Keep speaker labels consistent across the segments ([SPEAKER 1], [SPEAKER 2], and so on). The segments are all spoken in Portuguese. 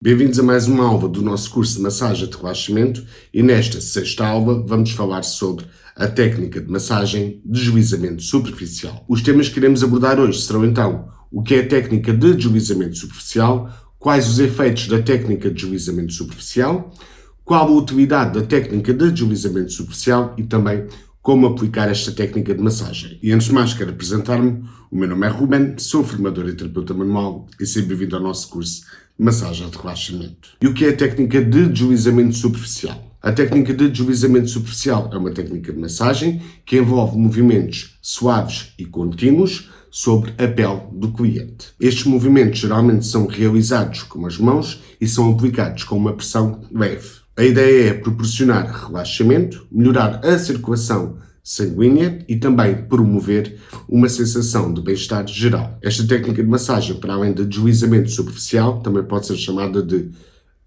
[SPEAKER 1] Bem-vindos a mais uma aula do nosso curso de massagem de relaxamento e nesta sexta aula vamos falar sobre a técnica de massagem de deslizamento superficial. Os temas que iremos abordar hoje serão então o que é a técnica de deslizamento superficial, quais os efeitos da técnica de deslizamento superficial, qual a utilidade da técnica de deslizamento superficial e também como aplicar esta técnica de massagem. E antes de mais quero apresentar-me, o meu nome é Ruben, sou formador e terapeuta manual e seja bem-vindo ao nosso curso de massagem de relaxamento. E o que é a técnica de deslizamento superficial? A técnica de deslizamento superficial é uma técnica de massagem que envolve movimentos suaves e contínuos sobre a pele do cliente. Estes movimentos geralmente são realizados com as mãos e são aplicados com uma pressão leve. A ideia é proporcionar relaxamento, melhorar a circulação sanguínea e também promover uma sensação de bem-estar geral. Esta técnica de massagem, para além de deslizamento superficial, também pode ser chamada de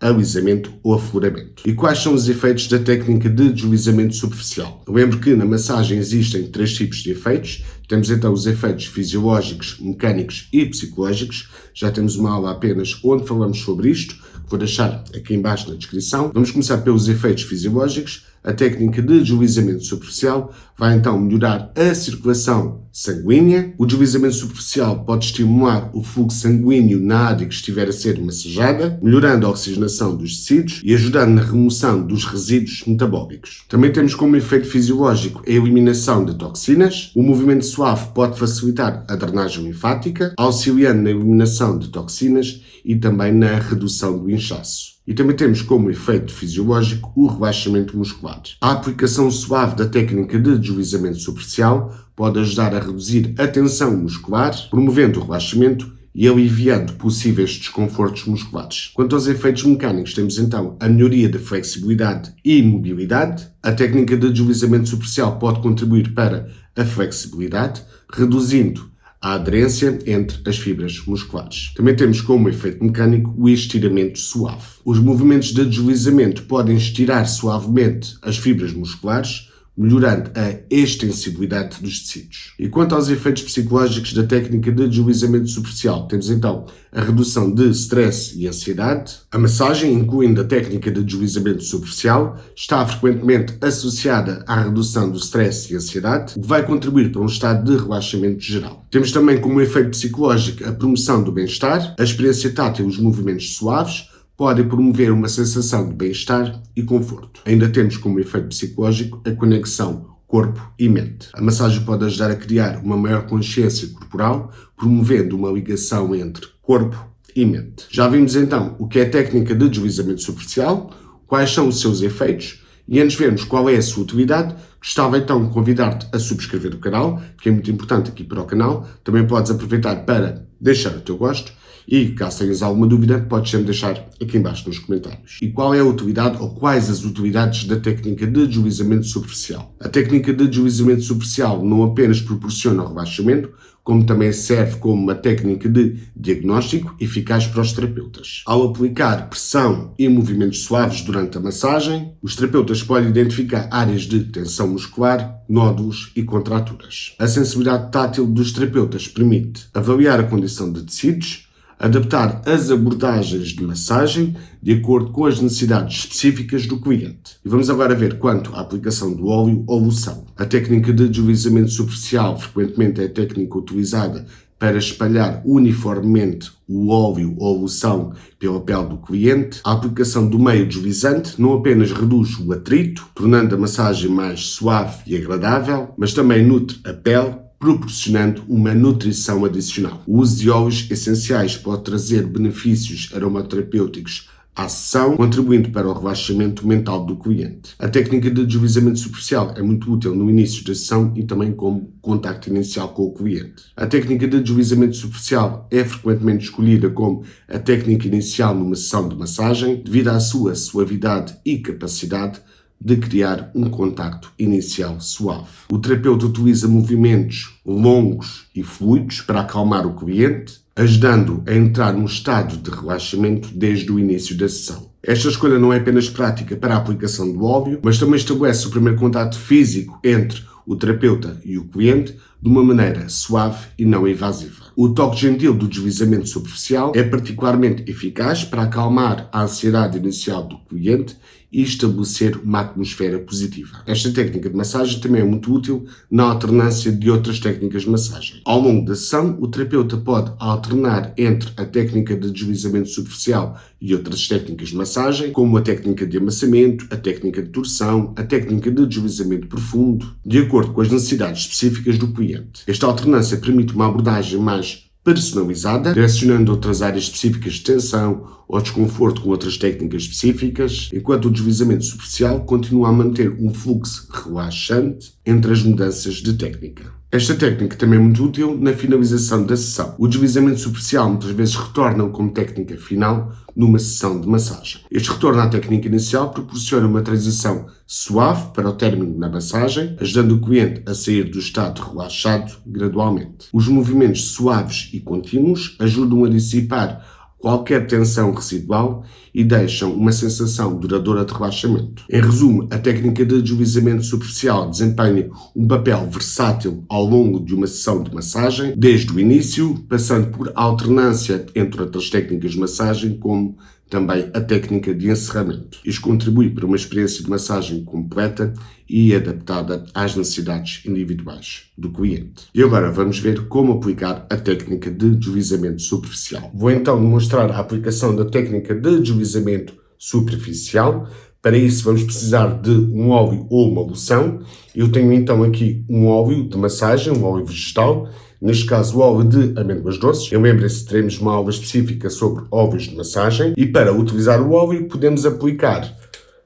[SPEAKER 1] alisamento ou afloramento. E quais são os efeitos da técnica de deslizamento superficial? Lembro que na massagem existem 3 tipos de efeitos. Temos então os efeitos fisiológicos, mecânicos e psicológicos. Já temos uma aula apenas onde falamos sobre isto, que vou deixar aqui em baixo na descrição. Vamos começar pelos efeitos fisiológicos. A técnica de deslizamento superficial vai então melhorar a circulação sanguínea. O deslizamento superficial pode estimular o fluxo sanguíneo na área que estiver a ser massajada, melhorando a oxigenação dos tecidos e ajudando na remoção dos resíduos metabólicos. Também temos como efeito fisiológico a eliminação de toxinas. O movimento suave pode facilitar a drenagem linfática, auxiliando na eliminação de toxinas e também na redução do inchaço. E também temos como efeito fisiológico o relaxamento muscular. A aplicação suave da técnica de deslizamento superficial pode ajudar a reduzir a tensão muscular, promovendo o relaxamento e aliviando possíveis desconfortos musculares. Quanto aos efeitos mecânicos, temos então a melhoria da flexibilidade e mobilidade. A técnica de deslizamento superficial pode contribuir para a flexibilidade, reduzindo a aderência entre as fibras musculares. Também temos como efeito mecânico o estiramento suave. Os movimentos de deslizamento podem estirar suavemente as fibras musculares, melhorando a extensibilidade dos tecidos. E quanto aos efeitos psicológicos da técnica de deslizamento superficial, temos então a redução de stress e ansiedade. A massagem, incluindo a técnica de deslizamento superficial, está frequentemente associada à redução do stress e ansiedade, o que vai contribuir para um estado de relaxamento geral. Temos também como efeito psicológico a promoção do bem-estar, a experiência tátil e os movimentos suaves, podem promover uma sensação de bem-estar e conforto. Ainda temos como efeito psicológico a conexão corpo e mente. A massagem pode ajudar a criar uma maior consciência corporal, promovendo uma ligação entre corpo e mente. Já vimos então o que é a técnica de deslizamento superficial, quais são os seus efeitos e antes de vermos qual é a sua utilidade, gostava então de convidar-te a subscrever o canal, que é muito importante aqui para o canal. Também podes aproveitar para deixar o teu gosto e, caso tenhas alguma dúvida, podes sempre deixar aqui em baixo nos comentários. E qual é a utilidade ou quais as utilidades da técnica de deslizamento superficial? A técnica de deslizamento superficial não apenas proporciona o relaxamento, como também serve como uma técnica de diagnóstico eficaz para os terapeutas. Ao aplicar pressão e movimentos suaves durante a massagem, os terapeutas podem identificar áreas de tensão muscular, nódulos e contraturas. A sensibilidade tátil dos terapeutas permite avaliar a condição de tecidos, adaptar as abordagens de massagem de acordo com as necessidades específicas do cliente. E vamos agora ver quanto à aplicação do óleo ou loção. A técnica de deslizamento superficial frequentemente é a técnica utilizada para espalhar uniformemente o óleo ou loção pela pele do cliente. A aplicação do meio deslizante não apenas reduz o atrito, tornando a massagem mais suave e agradável, mas também nutre a pele, proporcionando uma nutrição adicional. O uso de óleos essenciais pode trazer benefícios aromaterapêuticos à sessão, contribuindo para o relaxamento mental do cliente. A técnica de deslizamento superficial é muito útil no início da sessão e também como contacto inicial com o cliente. A técnica de deslizamento superficial é frequentemente escolhida como a técnica inicial numa sessão de massagem, devido à sua suavidade e capacidade de criar um contacto inicial suave. O terapeuta utiliza movimentos longos e fluidos para acalmar o cliente, ajudando a entrar num estado de relaxamento desde o início da sessão. Esta escolha não é apenas prática para a aplicação do óleo, mas também estabelece o primeiro contacto físico entre o terapeuta e o cliente de uma maneira suave e não invasiva. O toque gentil do deslizamento superficial é particularmente eficaz para acalmar a ansiedade inicial do cliente e estabelecer uma atmosfera positiva. Esta técnica de massagem também é muito útil na alternância de outras técnicas de massagem. Ao longo da sessão, o terapeuta pode alternar entre a técnica de deslizamento superficial e outras técnicas de massagem, como a técnica de amassamento, a técnica de torção, a técnica de deslizamento profundo, de acordo com as necessidades específicas do cliente. Esta alternância permite uma abordagem mais personalizada, direcionando outras áreas específicas de tensão ou desconforto com outras técnicas específicas, enquanto o deslizamento superficial continua a manter um fluxo relaxante entre as mudanças de técnica. Esta técnica também é muito útil na finalização da sessão. O deslizamento superficial muitas vezes retorna como técnica final numa sessão de massagem. Este retorno à técnica inicial proporciona uma transição suave para o término da massagem, ajudando o cliente a sair do estado relaxado gradualmente. Os movimentos suaves e contínuos ajudam a dissipar qualquer tensão residual e deixam uma sensação duradoura de relaxamento. Em resumo, a técnica de deslizamento superficial desempenha um papel versátil ao longo de uma sessão de massagem, desde o início, passando por alternância entre outras técnicas de massagem, como também a técnica de encerramento. Isto contribui para uma experiência de massagem completa e adaptada às necessidades individuais do cliente. E agora vamos ver como aplicar a técnica de deslizamento superficial. Vou então demonstrar a aplicação da técnica de deslizamento superficial. Para isso vamos precisar de um óleo ou uma loção. Eu tenho então aqui um óleo de massagem, um óleo vegetal, neste caso o óleo de amêndoas doces. Lembrem-se, teremos uma aula específica sobre óleos de massagem. E para utilizar o óleo podemos aplicar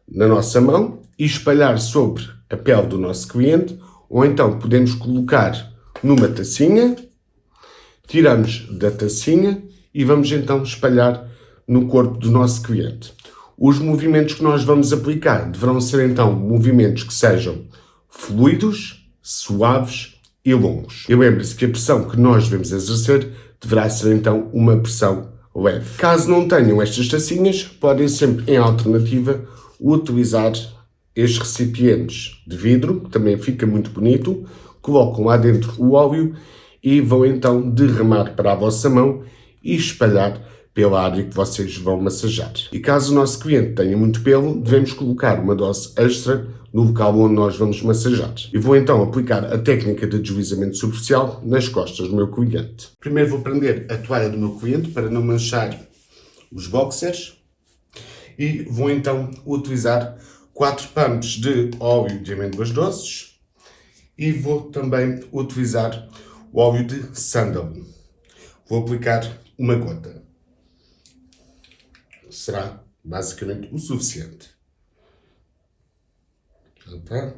[SPEAKER 1] na nossa mão e espalhar sobre a pele do nosso cliente, ou então podemos colocar numa tacinha, tiramos da tacinha e vamos então espalhar no corpo do nosso cliente. Os movimentos que nós vamos aplicar deverão ser então movimentos que sejam fluidos, suaves e longos. E lembre-se que a pressão que nós devemos exercer deverá ser então uma pressão leve. Caso não tenham estas tacinhas, podem sempre, em alternativa, utilizar estes recipientes de vidro, que também fica muito bonito, colocam lá dentro o óleo e vão então derramar para a vossa mão e espalhar pela área que vocês vão massajar. E caso o nosso cliente tenha muito pelo, devemos colocar uma dose extra no local onde nós vamos massajar. E vou então aplicar a técnica de deslizamento superficial nas costas do meu cliente. Primeiro vou prender a toalha do meu cliente para não manchar os boxers e vou então utilizar 4 pumps de óleo de amêndoas doces e vou também utilizar o óleo de sândalo. Vou aplicar uma gota. Será basicamente o suficiente. Já está.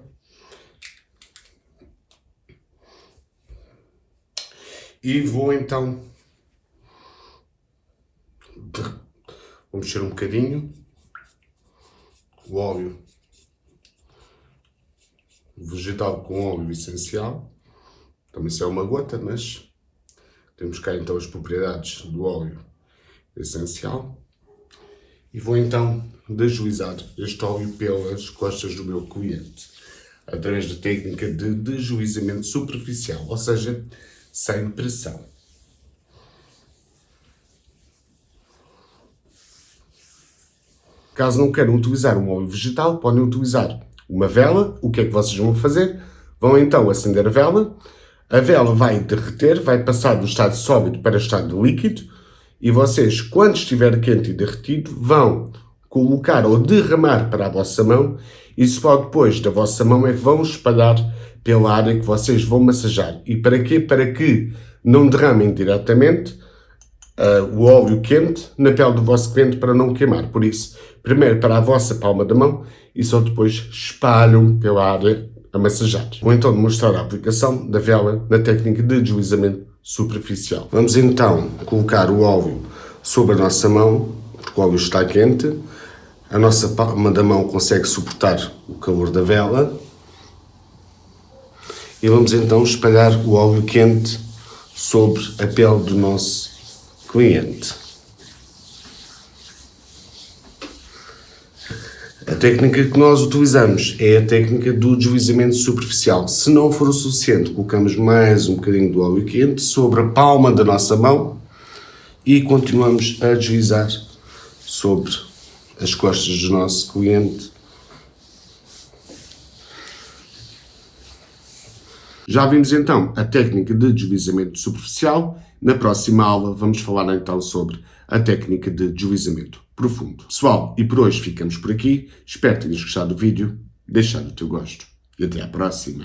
[SPEAKER 1] E vou então vou mexer um bocadinho o óleo vegetal com óleo essencial. Também isso é uma gota, mas temos cá então as propriedades do óleo essencial. E vou então deslizar este óleo pelas costas do meu cliente, através da técnica de deslizamento superficial, ou seja, sem pressão. Caso não queiram utilizar um óleo vegetal, podem utilizar uma vela. O que é que vocês vão fazer? Vão então acender a vela vai derreter, vai passar do estado sólido para o estado líquido, e vocês, quando estiver quente e derretido, vão colocar ou derramar para a vossa mão, e só depois da vossa mão é que vão espalhar pela área que vocês vão massajar. E para quê? Para que não derramem diretamente o óleo quente na pele do vosso cliente para não queimar. Por isso, primeiro para a vossa palma da mão e só depois espalham pela área a massajar. Vou então demonstrar a aplicação da vela na técnica de deslizamento superficial. Vamos então colocar o óleo sobre a nossa mão, porque o óleo está quente. A nossa palma da mão consegue suportar o calor da vela. E vamos então espalhar o óleo quente sobre a pele do nosso cliente. A técnica que nós utilizamos é a técnica do deslizamento superficial. Se não for o suficiente, colocamos mais um bocadinho do óleo quente sobre a palma da nossa mão e continuamos a deslizar sobre as costas do nosso cliente. Já vimos então a técnica de deslizamento superficial. Na próxima aula vamos falar então sobre a técnica de deslizamento profundo. Pessoal, e por hoje ficamos por aqui. Espero que tenhas gostado do vídeo, deixar o teu gosto e até à próxima.